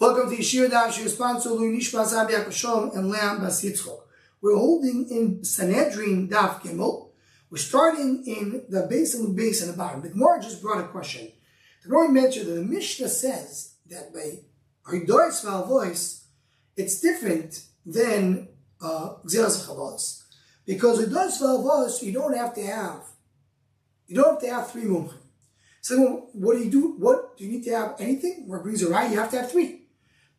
Welcome to Yeshiva Daf, sponsor Louis Nishmas Abiyak B'Shalom and Leon Bas Yitzchok. We're holding in Sanhedrin Daf Gimel. We're starting in the base and the base and the bottom. The Gemara just brought a question. The Gemara mentioned that the Mishnah says that by Haidois Valvois, it's different than Gzeras Chabos. Because Haidois Valvois, you don't have to have three mumchim. So what do? What do you need to have? Anything? Where brings a right, you have to have three.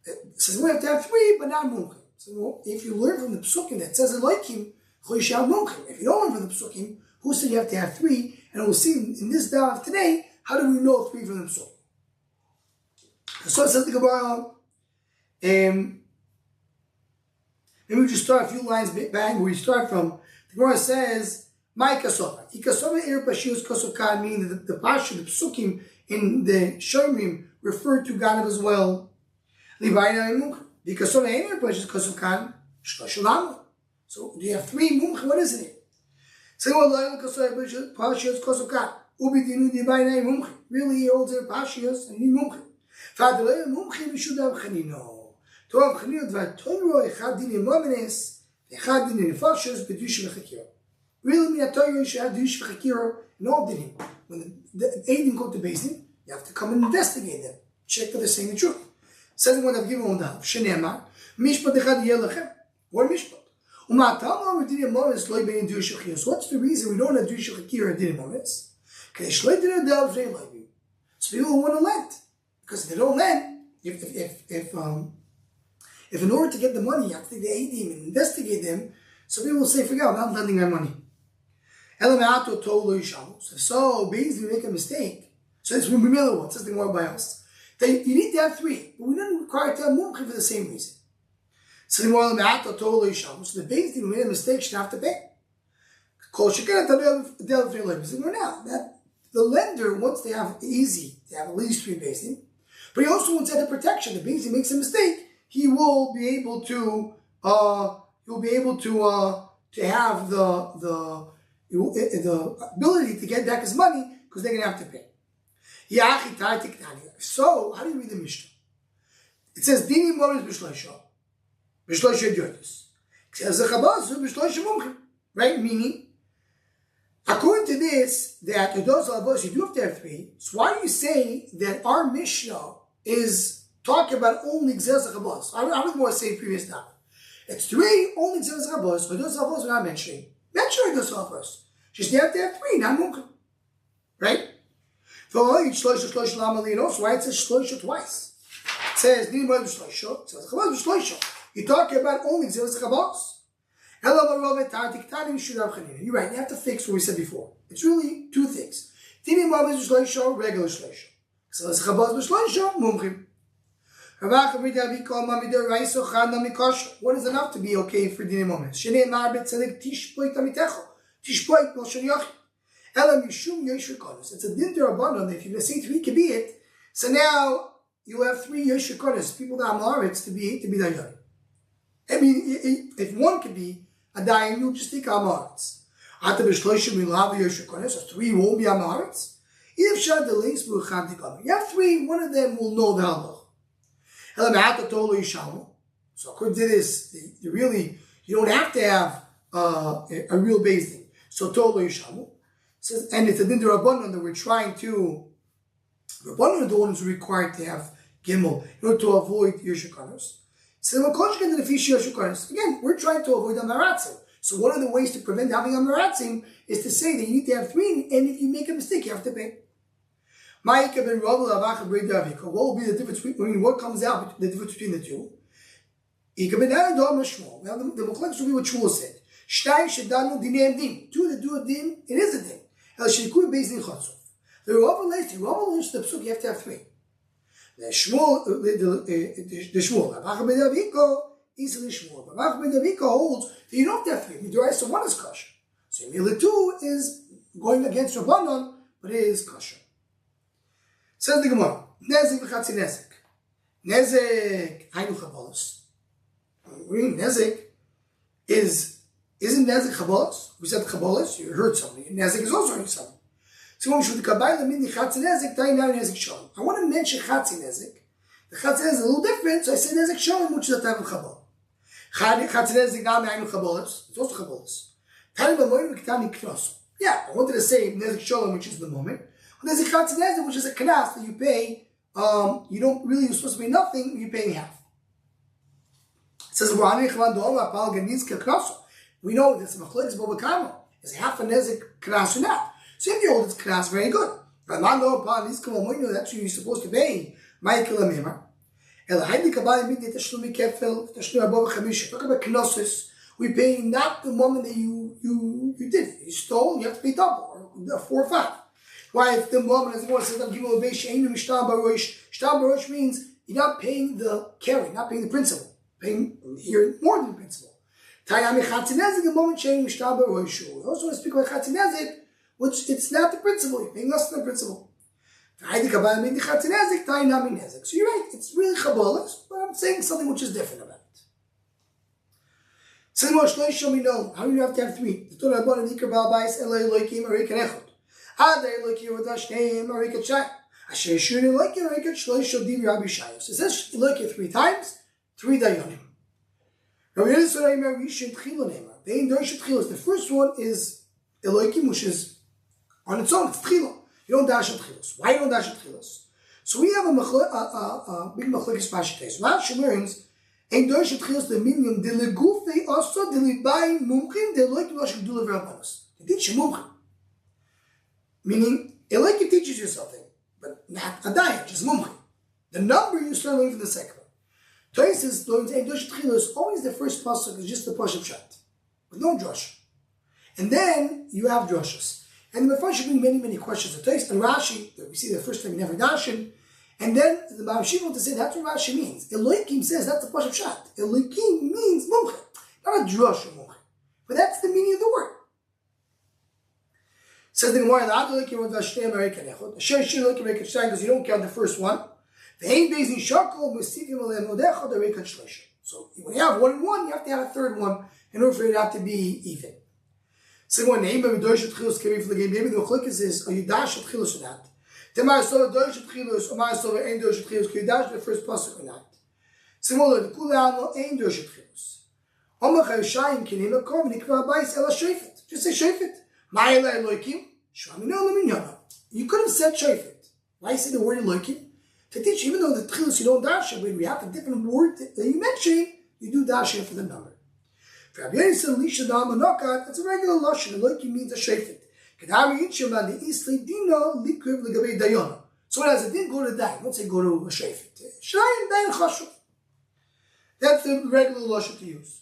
It says we have to have three, but not mumchim. So if you learn from the psukim that says Elokim, choyshal mumchim. If you don't learn from the psukim, who said you have to have three? And we'll see in this daf today, how do we know three from the psukim? So it says the Gemara. Maybe we just start a few lines back where we start from. The Gemara says, "My kasova, ikasova er pashius kosokan," meaning that the pasha, the psukim in the shomrim refer to Ganav as well. Libayna mumchim, ikasova er pashius kosokan shlosh. So do you have three mumchim? What is it? So what kasova pashius kosokan ubidinu libayna mumchim. Really, he holds their pashius and he mumchim. Fadle mumchim should have chanino. To have chanino dvar toiro echad din imamenes echad din nefashos bedush v'chakira. Really, I tell you, you should have Dush Chakira and all dinim. When the Aiden go to Bezdin, you have to come and investigate them. Check that they're saying the truth. Says one I've given on the house. Shenema, Mishpat Echad Yelachem. Or Mishpat. Umatama or Dinim Momes Loy Bein Dush Chakira. So what's the reason we don't have Dush Chakira and Dinim Momes? Because Shloy Dinim Del Vrei Loy. So people want to lend. Because if they don't lend, if in order to get the money, you have to take the Adim and investigate them, so people will say, forget, I'm not lending my money. So basically make a mistake. So it's Mimila one, says the Gemara by us. That you need to have three, but we don't require to have mumchim for the same reason. So the the base who made a mistake should have to pay. Now that the lender wants to have easy, to have at least three basin, but he also wants to have the protection. The base makes a mistake, he will be able to have the ability to get back his money because they're going to have to pay. So, how do you read the Mishnah? It says, Dini Moris B'shloisha. B'shloisha Dyotis. It says, B'shloisha Mumchim. Right? Meaning, according to this, that you do have to have three. So why do you say that our Mishnah is talking about only Gzez Chabos? I don't want to say previous time. It's three, only Gzez Chabos. But those Chabos we're not mentioning. Mention those Chabos. Just you have to have three, not mumchim. Right? So why it says shloisha twice? It says Nimrod b'shloisha. It says Chabos b'shloisha. You're talking about only Gzeras Chabos. You're right. You have to fix what we said before. It's really two things. Nimrod b'shloisha, regular shloisha. So it's Chabos b'shloisha, mumchim. What is enough to be okay for Dinei Momes? It's a din d'Rabbanan. If you're going to say three can be it, so now you have three Yeshikonis, people that are Amaretz to be Dayan. I mean, if one could be a Dayan, you'll just take Amaretz. After B'shloshim, you'll have Yeshikonis, so three won't be Amaretz. If Shad the links will have you have three, one of them will know the halach. So according to this, you don't have to have a real base thing. So Tolo Yishamu says, and it's a din d'Rabbanan that we're trying to. Rabbanan are the ones who are required to have gimel in order to avoid Yeshikanos. So again, we're trying to avoid Amaratzim. So one of the ways to prevent having Amaratzim is to say that you need to have three, and if you make a mistake, you have to pay. What will be the difference between what comes out, the difference between the two? Now the Mechlekes will be what Shmuel said. Two that do a din, it is a din. The Rambam learns the Pesuk, you have to have three. The Shmuel, easily Shmuel. Rav Ben Davika holds that you don't have to have three. The so one is kosher. So Mila 2 is going against Rabbanon, but it is kosher. Says the Gemara, Nezek v'chatzi nezek. Nezek, hainu chabolos. Nezek isn't Nezek chabolos? We said chabolos, you heard something. Nezek is also heard something. So when we should kabay the mini chatzi nezek, ta'i now nezek shalom. I want to mention chatzi nezek. The Chatzanezek is a little different, so I say Nezek Shalom, which is a type of Chabal. Chatzanezek Gam Ma'inu Chabolas, it's also Chabolas. Tani B'moyin V'Ketani Knos. Yeah, I wanted to say Nezek Shalom, which is the moment. And there's a Chatzanezek, which is a Knas that you pay, you're supposed to pay nothing, you're paying half. It says, we know this Machlekes Bobakama is half a Nezek Knas or not. So if you hold it's Knas, very good. But Mando upon these Kamomoino, that's what you're supposed to pay. Michael Amima. Talk about Knossos. We pay not the moment that you did. You stole, you have to pay double, or 4 or 5. Why, if the moment, as the Lord says, Shtam Barosh means you're not paying the carry, not paying the principal. Paying here more than the principal. Tayami Chatzanezek, the moment Shtam Barosh. We also want to speak about Chatzanezek, which it's not the principal, you're paying less than the principal. So you're right, it's really Chabolas, but I'm saying something which is different about it. How do you have to have 3? The Torah Rabbanan Ikar Baal Bayis Eloi Elokim Arikan Echad. Adai Elokim Vadashneim Arikan Shai. Asher Shun Elokim Arikan Shloish Shodim Rabbi Shai. So it says Elokim 3 times, 3 Dayanim. Rabbi Yisrael Aimer Rishon Tchilo Neymar. The Ein Dorshet Tchilos. The first one is Elokim, which is on its own, it's Tchilo. You don't dash at Tchilos. Why you don't dash at Tchilos? So we have a big Machlekes Pashtes. Rashi learns Ein Dorshet Tchilos the minimum de legufei also de libai mumchim de Elokim Rosh Gdula V'Rabbanos. They teach you mumchim. Meaning, Elokim teaches you something, but not a diet, just mumchim. The number you start learning from the second one. Tosis learns Ein Dorshet Tchilos, always the first pasuk is just the pasuk shot, with no drush. And then you have drushas. And the Mefarshim bring many, many questions. The Tosis and Rashi, that we see the first time you never dashin. And then the Ma'amshim want to say that's what Rashi means. Elokim says that's the pasuk shot. Elokim means mumchim, not a drush of mumchim. But that's the meaning of the word. Says the Gemara, because you don't count the first one. So when you have 1 and 1, you have to have a third one in order for it not to be even. So one name, but Dorshet Tchilos carry for the game. Maybe the Machlekes is, are you dash at Tchilos or not? Temar so Dorshet Tchilos, or Mar so Ein Dorshet Tchilos, can you dash the first pasuk or not? Similar, the Kulano Ein Dorshet Tchilos. Omach Hayshayim Kinim Akom Nikva Bayis Ela Shofet. Just say Shofet. Ma'ila Elokim. Shramino Laminyana. You could have said Shofet. Why say the word Elokim? To teach, even though the Tchilos you don't dash it, when we have a different word that you mention, you do dash it for the number. For Rabbi Yisrael Lisha Dama Nokat, that's a regular lashon. Elokim means a Shofet. Kedami Yitchim and the Isli Dino Likriv Legabei Dayana. So it has a din go to Dayan. Don't say go to a Shofet. Shayim Dayan Chashuv. That's the regular lashon to use.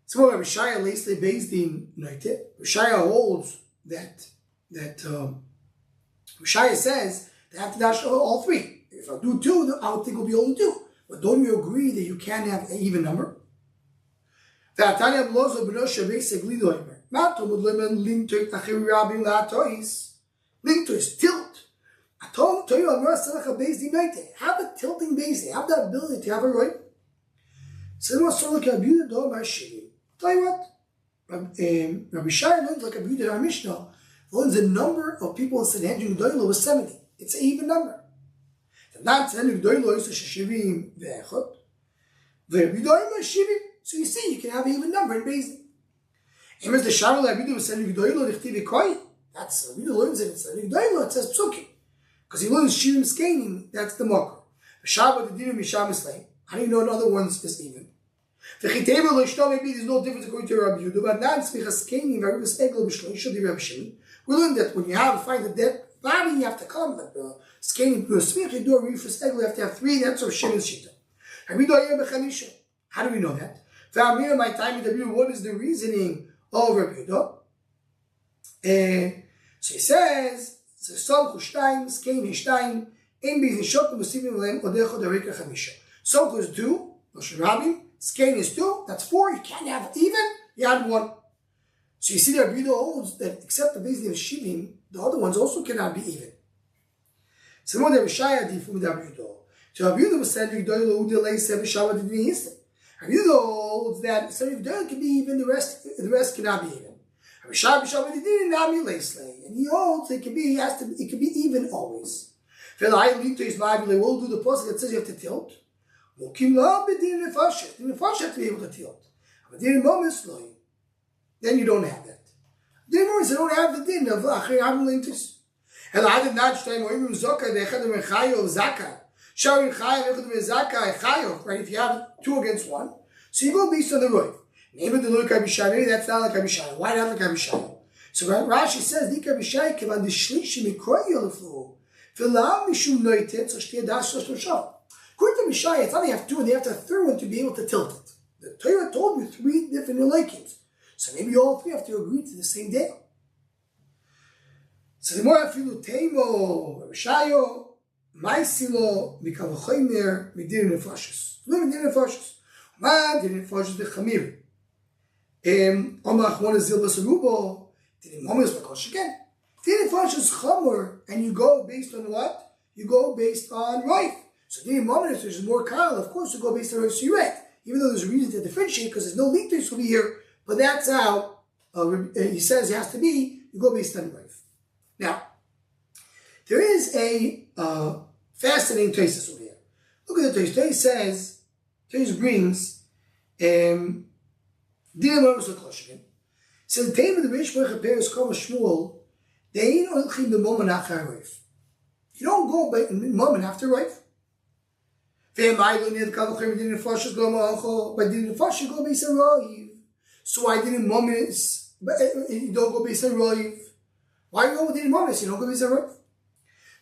So Rabbi Shaya Leisle Beis Din Noite. Shaya holds that Shaya says they have to dash all 3. If I do 2, I would think it will be only 2. But don't you agree that you can't have an even number? Linked is tilt. I told you have a tilting base. Have the ability to have a right. So tell you what, Rabbi Shai learns like a beauty in our Mishnah. Learns the number of people in Sanhedrin Gdoilo was 70. It's an even number. Not Sanhedrin Gdoilo is 70 ve'echot. Ve'vidoim is 70. So you see, you can have an even number in Beis Din. Emes the Shavuot Abidu was Sanhedrin Gdoilo Dichtiv Koi. That's Abidu learns it in Sanhedrin Gdoilo. It says Psukim because he learns Shirim Skenim. That's the Makor. The Shavuot the Dinim Misham Isleim. How do you know in other ones is even? Maybe there's no difference according to Rabbi Yehuda, but now we learned that when you find a dead body, you have to come. Like the scaling to a smich, you do a refus egel, you have to have 3. That's of Shimon Shita. How do we know that? My time in the what is the reasoning of Rabbi Yehuda? So he says, "Some Kushtaim, Skein Hishtaim, Ein Bezin Shok, Musivim Lem Odecho Dereka Chamisha." Some is 2, Moshe Rabbi. Skein is 2, that's 4. You can't have even, you had 1. So you see the Rabbi Yehuda holds that except the Beis Din of Shivim, the other ones also cannot be even. So more than Rishaya different with Rabbi Yehuda. So Rabbi Yehuda was saying, Yehuda delay 7 Shabbat in the instant. Rabbi Yehuda holds that some Yehuda can be even, the rest cannot be even. Rabbi Shabbat didn't not be lay. And he holds it can be even always. We'll do the pasuk that says you have to tilt. The nefesh have to be able to tilt. Then you don't have that. Din momis, you don't have the din of achir havim lintus. And I did not say moim zoka the echad mechayo zaka. Sharin chayav echad mezaka echayo. Right? If you have 2 against 1, so you go based on the roiv. Name of the Lord Kabishai. Maybe that's not like Kabishai. Why not like Kabishai? So Rashi says, "Di Kabishai kevan dishlishi mikroyo lefu v'lam mishum noitet so shtiya das shloshah." According to Mishai, it's not they have 2 and they have to have a 3rd one to be able to tilt it. The Torah told you 3 different likings. So maybe all 3 have to agree to the same day. So the more afilu teimo, Mishayo, Maisilo, Mikavachomer, Midin nefashis. Midin nefashis. Midin nefashis bechamir. Omach one is zilbas arubo. Didn't momis bakosh again. Midin nefashis chamor, and you go based on what? You go based on right. So didn't momis, there's more kal. Of course, you go based on right. So you're right. Even though there's a reason to differentiate because there's no link to this over here. But that's how he says it has to be. You go based on Rav. Now, there is a fascinating thesis over here. Look at the thesis. Thesis says, thesis brings, Dina Mormos L'Koshikin. So the time of the Rish Baruch HaPeres Kama Shmuel, they ain't olchim the moment after Rav. You don't go by the moment after Rav. By didn't go based on Rav. So I didn't momis, but you don't go based on Rav. Why you go with the momis? You don't go based on Rav.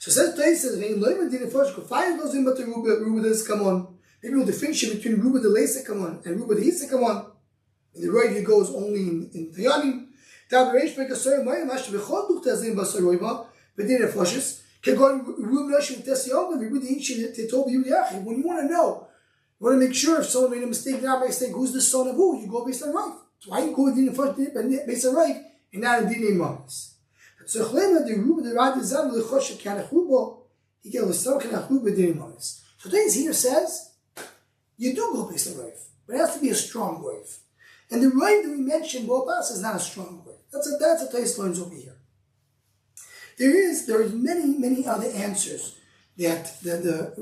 So it says places, if fire goes in, but the Ruba does come on. Maybe we'll differentiate between Ruba the Lesa come on and Ruba the Hisa come on. And the Rav goes only in Tayanim. But then it flushes. When you want to know, you want to make sure if someone made a mistake, not a mistake, who's the son of who? You go based on Rav. So why you go with the first based on Rav and not a din in Mamas? So today's here says you do go based on Rav, but it has to be a strong Rav. And the Rav that we mentioned, Bopas, is not a strong Rav. That's a taste learns over here. There is many other answers that the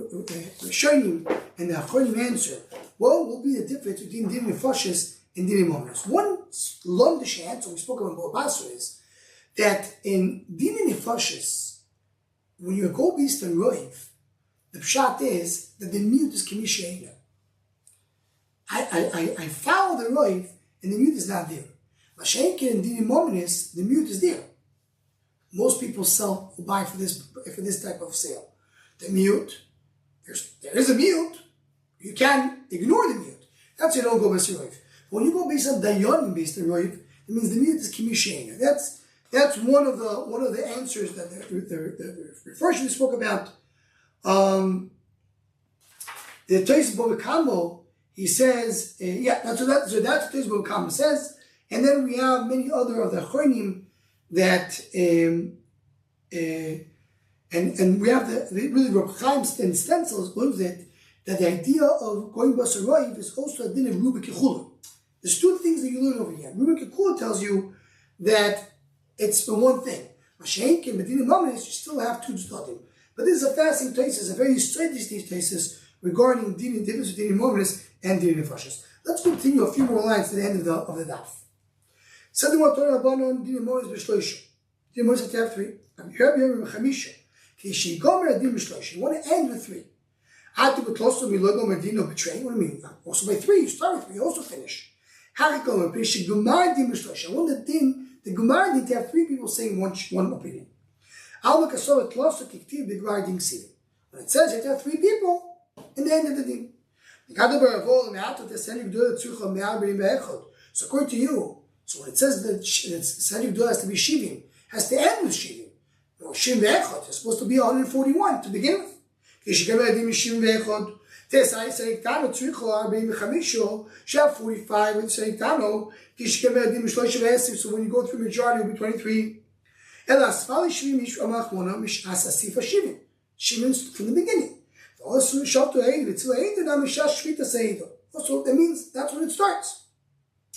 Rishonim and the Achronim answer. What will be the difference between din nefashis and din monos? One londish answer we spoke about Bobasu is that in din nefashis, when you go based on Rav, the pshat is that the mute is kimisheina. I follow the Rav and the mute is not there. Mashenkin and din monos, the mute is there. Most people buy for this type of sale. The mute, there is a mute. You can ignore the mute. That's you don't go based on Rav. When you go based on Dayanim based on Rav, it means the mute is Kimisheina. That's one of the answers that the first we spoke about. The Toys Bobekamo, he says, that's what Toys Bobekamo says. And then we have many other of the Chonim that and we have really Reb Chaim and stencils learns that the idea of going basar Rav is also a din of Ruba Kechula. There's 2 things that you learn over here. Ruba Kechula tells you that it's the one thing. Mashenk and Medina Mamas, you still have 2 tzdadim. But this is a fascinating thesis, a very straight thesis regarding din difference between Mamas and din nefashis. Let's continue a few more lines to the end of the daf. Something what Torah Abanon din Mamas b'shloisha. Din Mamas have to have 3. I'm here b'chamisha. You want to end with 3. Had to be close to Milogo Medino betray. What do you mean? Also by 3, you start with 3, you also finish. How do you go? I want the Gemara did to have 3 people saying one opinion. When it says you have to have 3 people in the end of the din. So according to you, so when it says that Sanhedrin has to be Shivim, has to end with Shivim. No, Shivim ve'echad is supposed to be 141 to begin with. Shivim ve'echad. Tesai Sanhedrin tzricha 45 shall 45 with Sanhedrin. So when you go through majority, it will be 23. Elas fali Shivim ish amach mona mish asasifa Shivim. Shivim from the beginning. Also, Shavto Eid, it's Eid, and Amishash Shvita Seido. Also, that means that's when it starts.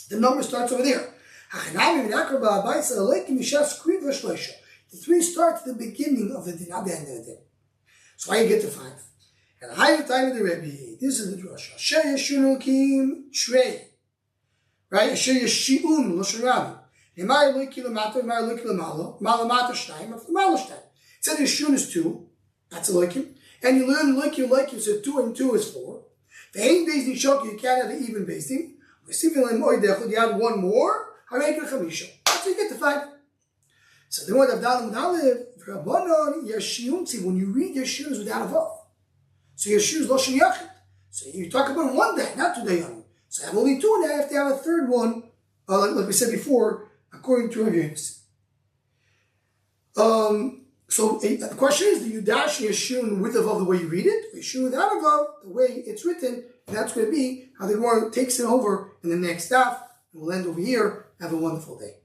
The number starts over there. The 3 start at the beginning of the din, not the end of the din. So I get to 5. And the higher time of the Rebbe, this is the drasha. Asher yeshun elokim trey. Right? Asher yeshiun l'shon Rabbi. Emar eloki l'mato, emar eloki l'malo, malamato shtayim, after malo shtayim. It said yeshun is 2. That's elokim. And you learn elokim, so 2 and 2 is 4. The ain't based in shok, you can't have an even basting. You add 1 more. That's how you get to 5. So then what I've done with Aleph, when you read Yeshua without a vav. So Yeshua is Loshen Yachid. So you talk about 1 day, not 2 days. So I have only 2 and I have to have a 3rd one, like we said before, according to Rav Yonis. So the question is, do you dash Yeshua with a vav the way you read it? Yeshua without a vav, the way it's written, and that's going to be how the Gemara takes it over in the next daf. We'll end over here. Have a wonderful day.